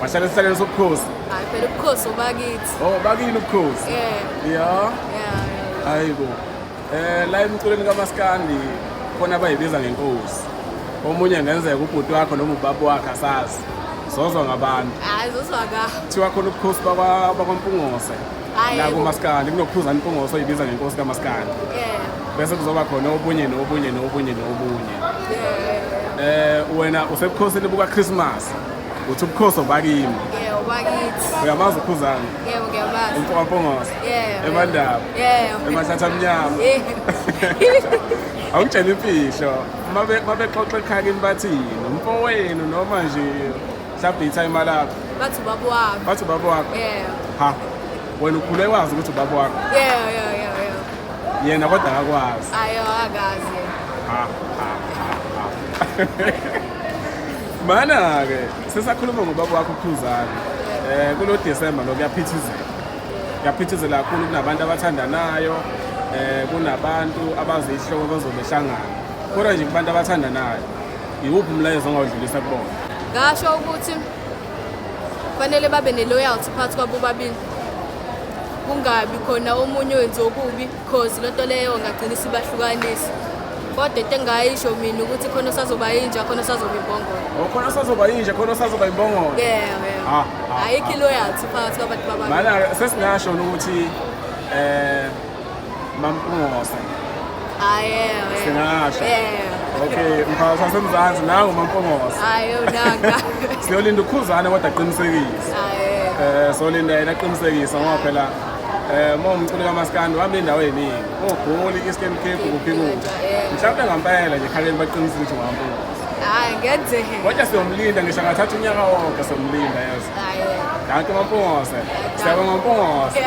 Wahlala esihlalweni sobukhosi. Hayi phela ubukhosi obakithi. Oh, bakini ubukhosi. Yeah. Yeah. Hayibo. La emculweni kaMaskandi khona abayibiza ngenkosi. Omunye ngenzeka ubhuti wakho noma ubaba wakhe asazi. Zozwa ngabantu. Hayi zozwaka. Kuthiwa khona ubukhosi bakwaMpungose. La kuMaskandi kunokuphuzana impungose oyibiza ngenkosi kaMaskandi. Yeah. Bese kuzoba khona obunye. Wena usebukhosini buka Christmas. Uthi ubukhosi obakini. Yeah, obakithi. Uyamazi ukhuzana? Yeah, ngiyamazi. Impungose. Yeah. Emandaba. Yeah. Emathatha mnyama. Yeah. Awutshela imfihlo. Mabe xoxa ekhaya embathini, umfowenu noma nje mhlawumbe itime lakho. Bathi ubaba wakho. Bathi ubaba wakho. Yeah. Ha. Wena ukhule wazi ukuthi ubaba wakho. Yeah. Yena kodwa akakwazi. Ayo akazi. Ha. Mana ke sesakhuluma ngobaba wakho uKhuzana. Kulo December lo kuyaphithizela. Kuyaphithizela kakhulu kunabantu abathandanayo, kunabantu abazihloko bazobehlangana. Kodwa nje kubantu abathandanayo, yiwuphi umlayezo ongawudlulisa kubona? Ngasho ukuthi kufanele babe ne-loyalty phakathi kwabo bobabili. Kungabi khona omunye wenza okubi because lento leyo ngagcina sibahlukanisa. Kodwa into engayisho mina ukuthi khona osazoba yinja khona osazoba imbongolo. Khona osazoba yinja khona osazoba imbongolo. Yeah. Ayikho i-loyalty phakathi kwabantu bababili. Mana sesingasho ukuthi Mampungose. Yeah. Singasho. Yeah. Okay, mphakathi wasemzansi nangu Mampungose. Ayo nanga. Siyolinda uKhuzana kodwa aqinisekise. Solinda yena aqinisekise ngoba phela umculi kaMaskandi wami endaweni eningi. Ogoli, Eastern Cape kuphi kuphi. Mhlawumbe ngempela nje khaleni baqinisile ukuthi Mampungose. Hayi ngenzeke. Kodwa siyomlinda ngisho ngathatha unyaka wonke somlinda yazi. Danke Mampungose. Siyabonga Mampungose.